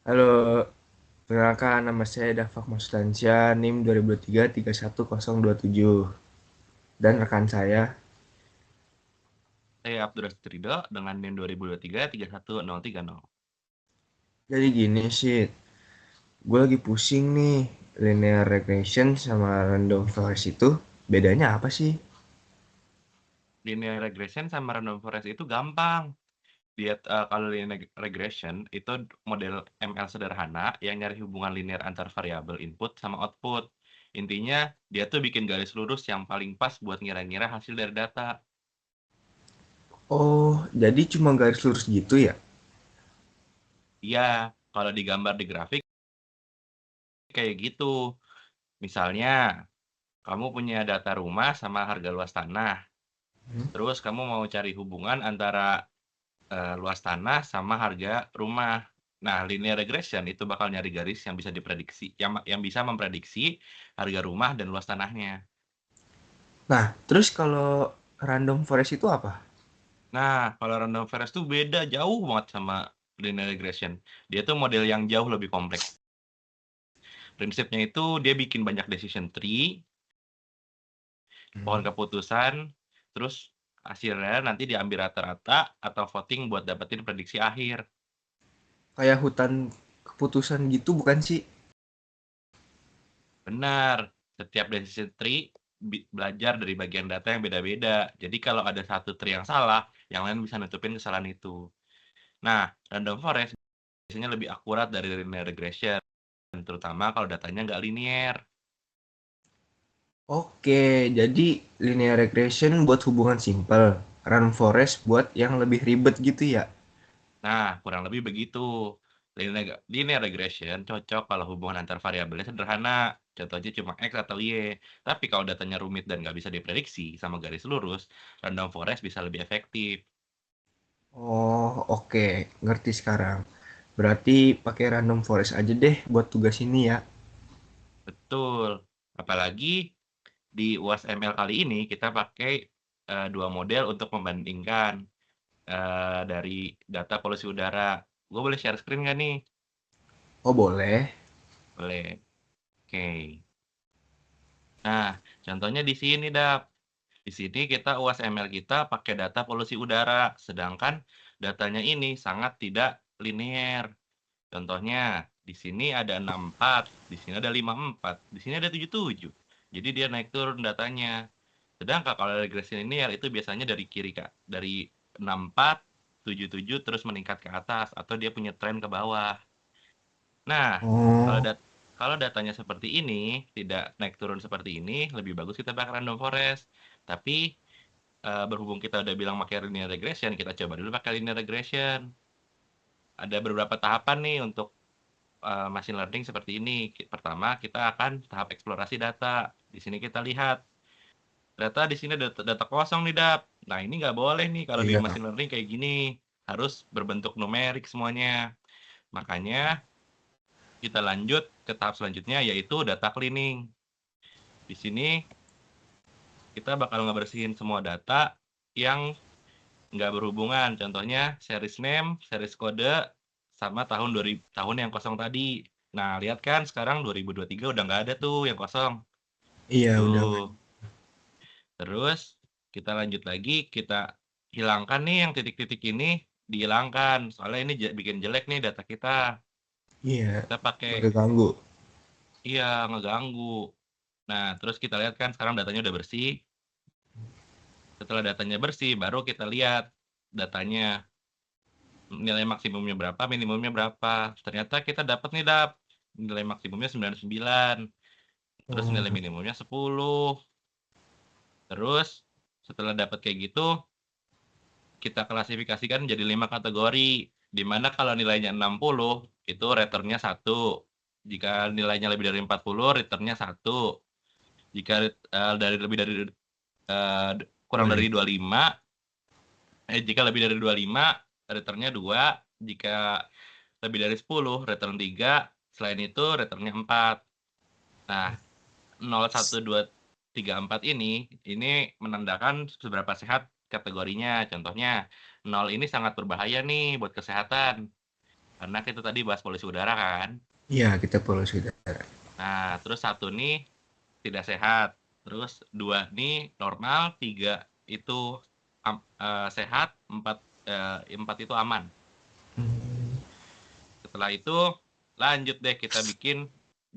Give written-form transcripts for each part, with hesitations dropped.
Halo, perkenalkan nama saya Dafak Masdansyah, NIM 2023 31027. Dan rekan saya, Saya Abdurrahman Ridho dengan NIM 2023 31030. jadi gini sih, gue lagi pusing nih, linear regression sama random forest itu bedanya apa sih? Linear regression sama random forest itu gampang. Kalau linear regression itu model ML sederhana yang nyari hubungan linear antar variabel input sama output. Intinya dia tuh bikin garis lurus yang paling pas buat ngira-ngira hasil dari data. Oh, jadi cuma garis lurus gitu ya? Iya, kalau digambar di grafik kayak gitu. Misalnya, kamu punya data rumah sama harga luas tanah. Hmm? Terus kamu mau cari hubungan antara luas tanah sama harga rumah. Nah, linear regression itu bakal nyari garis yang bisa diprediksi, yang bisa memprediksi harga rumah dan luas tanahnya. Nah, terus kalau random forest itu apa? Nah, kalau random forest tuh beda jauh banget sama linear regression. Dia tuh model yang jauh lebih kompleks. Prinsipnya itu dia bikin banyak decision tree, pohon Hmm. keputusan, terus hasilnya nanti diambil rata-rata atau voting buat dapetin prediksi akhir. Kayak hutan keputusan gitu bukan sih? Benar, setiap decision tree belajar dari bagian data yang beda-beda. Jadi kalau ada satu tree yang salah, yang lain bisa nutupin kesalahan itu. Nah, random forest biasanya lebih akurat dari linear regression, terutama kalau datanya nggak linear. Oke, jadi linear regression buat hubungan simple, random forest buat yang lebih ribet gitu ya? Nah, kurang lebih begitu. Linear regression cocok kalau hubungan antar variabelnya sederhana. Contohnya cuma X atau Y. Tapi kalau datanya rumit dan nggak bisa diprediksi sama garis lurus, random forest bisa lebih efektif. Oh, oke. Ngerti sekarang. Berarti pakai random forest aja deh buat tugas ini ya. Betul. Apalagi di UAS ML kali ini kita pakai dua model untuk membandingkan dari data polusi udara. Gue boleh share screen nggak nih? Oh, boleh. Boleh. Oke. Nah, contohnya di sini, Dap. Di sini kita UAS ML kita pakai data polusi udara, sedangkan datanya ini sangat tidak linear. Contohnya, di sini ada 64, di sini ada 54, di sini ada 77. Jadi dia naik turun datanya. Sedangkan kalau regresi linear itu biasanya dari kiri, Kak. Dari 64, 77 terus meningkat ke atas atau dia punya tren ke bawah. Nah, kalau Oh, dat kalau datanya seperti ini, tidak naik turun seperti ini, lebih bagus kita pakai random forest. Tapi berhubung kita udah bilang pakai linear regression, kita coba dulu pakai linear regression. Ada beberapa tahapan nih untuk machine learning seperti ini. Pertama, kita akan tahap eksplorasi data. Di sini kita lihat data di sini data kosong nih, Dap. Nah, ini nggak boleh nih kalau di iya. machine learning kayak gini. Harus berbentuk numerik semuanya. Makanya kita lanjut ke tahap selanjutnya yaitu data cleaning. Di sini kita bakal ngebersihin semua data yang nggak berhubungan. Contohnya series name, series kode, sama tahun yang kosong tadi. Nah, lihat kan sekarang 2023 udah nggak ada tuh yang kosong. Iya, udah nggak. Tuh. Terus kita lanjut lagi, kita hilangkan nih yang titik-titik ini, dihilangkan. Soalnya ini bikin jelek nih data kita. Iya, Kita pakai, ngeganggu. iya ngeganggu. Nah, terus kita lihat kan sekarang datanya udah bersih. Setelah datanya bersih, baru kita lihat datanya. Nilai maksimumnya berapa, minimumnya berapa. Ternyata kita dapat nih, nilai maksimumnya 99, terus nilai Oh, minimumnya 10. Terus setelah dapat kayak gitu, kita klasifikasikan jadi 5 kategori. Di mana kalau nilainya 60, itu returnnya 1. Jika nilainya lebih dari 40, returnnya 1. Jika lebih dari eh, kurang dari 25. 25, jika lebih dari 25, returnnya 2. Jika lebih dari 10, return 3. Selain itu, returnnya 4. Nah, 0, 1, 2, 3, 4 ini menandakan seberapa sehat kategorinya. Contohnya, 0 ini sangat berbahaya nih buat kesehatan. Karena kita tadi bahas polusi udara kan. Iya, kita polusi udara. Nah, terus 1 nih tidak sehat, terus 2 nih normal, 3 itu sehat, 4 itu aman. Hmm, Setelah itu lanjut deh kita bikin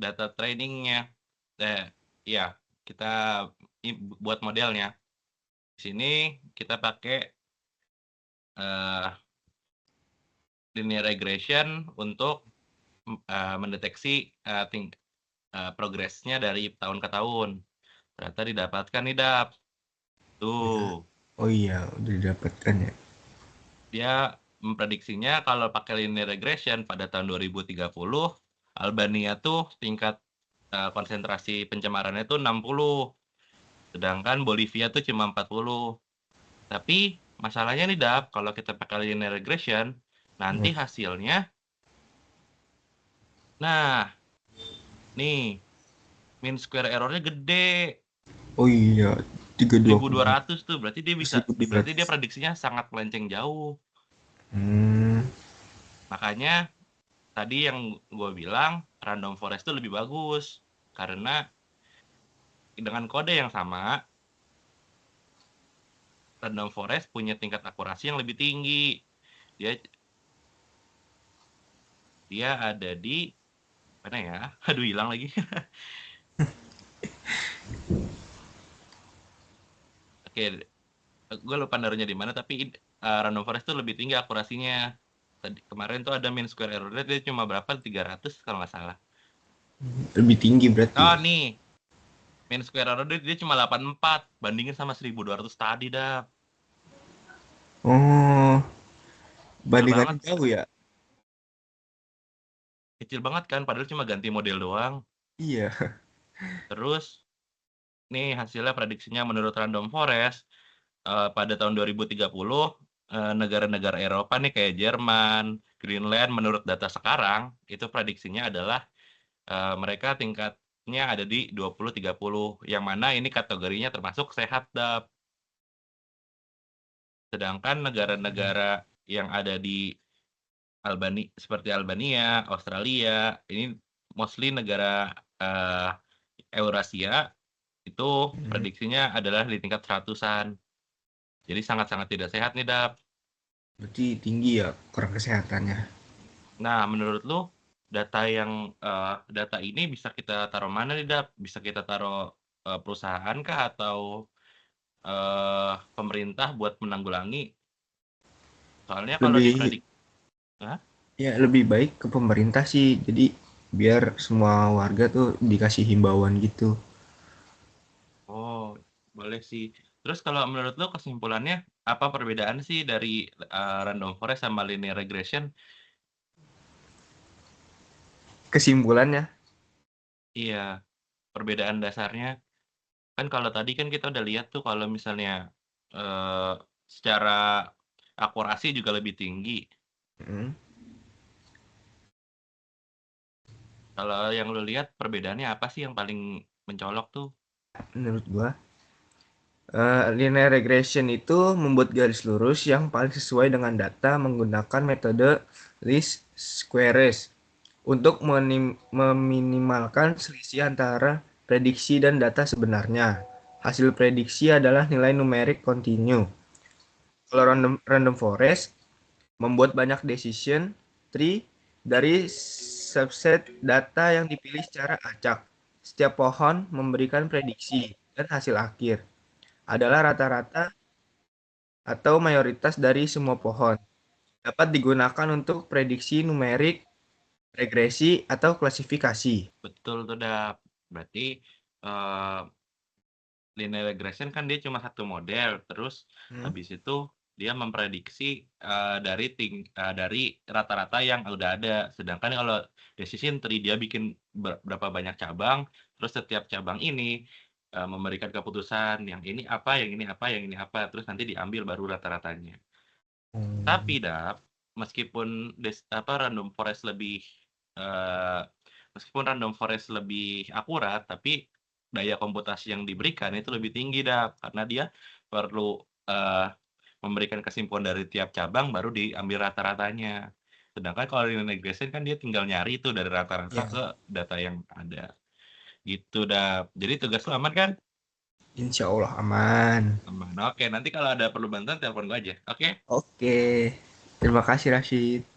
data trainingnya. Iya, kita buat modelnya. Di sini kita pakai uh, linear regression untuk mendeteksi progresnya dari tahun ke tahun. Ternyata didapatkan nih, Dap. ya. Tuh, Oh iya, udah didapatkan ya. dia memprediksinya kalau pakai linear regression pada tahun 2030, Albania tuh tingkat konsentrasi pencemarannya tuh 60, sedangkan Bolivia tuh cuma 40. Tapi masalahnya nih, Dap, kalau kita pakai linear regression, nanti Hmm. hasilnya, nah, nih, mean square error-nya gede. Oh iya, 320 1.200 tuh, berarti dia 1.200. prediksinya sangat melenceng jauh. Hmm, Makanya tadi yang gue bilang random forest itu lebih bagus karena dengan kode yang sama random forest punya tingkat akurasi yang lebih tinggi. Dia dia ada di mana ya? Aduh, hilang lagi. Oke, gue lupa naruhnya di mana, tapi random forest itu lebih tinggi akurasinya. Tadi kemarin tuh ada mean square error rate dia cuma berapa? 300 kalau nggak salah. lebih tinggi berarti Oh ya. nih, mean square error rate dia cuma 84 bandingin sama 1.200 tadi, dah. Oh, Kecil banget, bandingannya jauh ya. kecil banget kan, padahal cuma ganti model doang. Iya. Terus nih hasilnya prediksinya menurut Random Forest pada tahun 2030 negara-negara Eropa nih kayak Jerman, Greenland menurut data sekarang itu prediksinya adalah mereka tingkatnya ada di 20-30 yang mana ini kategorinya termasuk sehat, Dap. Sedangkan negara-negara yang ada di seperti Albania, Australia, ini mostly negara Eurasia itu Hmm, prediksinya adalah di tingkat 100-an. Jadi sangat-sangat tidak sehat nih, Dap. berarti tinggi ya kurang kesehatannya. Nah, menurut lu data ini bisa kita taruh mana nih, Dap? Bisa kita taruh perusahaan kah atau pemerintah buat menanggulangi? Soalnya kalau Lebih dipredik, Hah? ya lebih baik ke pemerintah sih. Jadi biar semua warga tuh dikasih himbauan gitu. Oh, boleh sih. Terus kalau menurut lu kesimpulannya apa perbedaan sih dari random forest sama linear regression? Kesimpulannya, Iya, perbedaan dasarnya. Kan kalau tadi kan kita udah lihat tuh kalau misalnya eh, secara akurasi juga lebih tinggi. hmm, Kalau yang lu lihat perbedaannya apa sih yang paling mencolok tuh? menurut gua linear regression itu membuat garis lurus yang paling sesuai dengan data menggunakan metode least squares untuk meminimalkan selisih antara prediksi dan data sebenarnya. Hasil prediksi adalah nilai numerik kontinu. Kalau random forest membuat banyak decision tree dari subset data yang dipilih secara acak. Setiap pohon memberikan prediksi dan hasil akhir adalah rata-rata atau mayoritas dari semua pohon. Dapat digunakan untuk prediksi numerik, regresi, atau klasifikasi. Betul tuh, Dap. Berarti eh, linear regression kan dia cuma satu model, terus Hmm. habis itu dia memprediksi dari rata-rata yang udah ada. Sedangkan kalau decision tree dia bikin berapa banyak cabang, terus setiap cabang ini memberikan keputusan yang ini apa, yang ini apa, yang ini apa, terus nanti diambil baru rata-ratanya. Tapi, Hmm. Dap, meskipun random forest eh, random forest lebih akurat, tapi daya komputasi yang diberikan itu lebih tinggi, Dap, karena dia perlu memberikan kesimpulan dari tiap cabang baru diambil rata-ratanya. Sedangkan kalau linear regression kan dia tinggal nyari itu dari rata-rata Ya, ke data yang ada. Gitu, Dap. Jadi tugas lu aman kan? insya Allah aman. Aman. Oke, nanti kalau ada perlu bantuan telepon gue aja. Oke? Oke, terima kasih Rashid.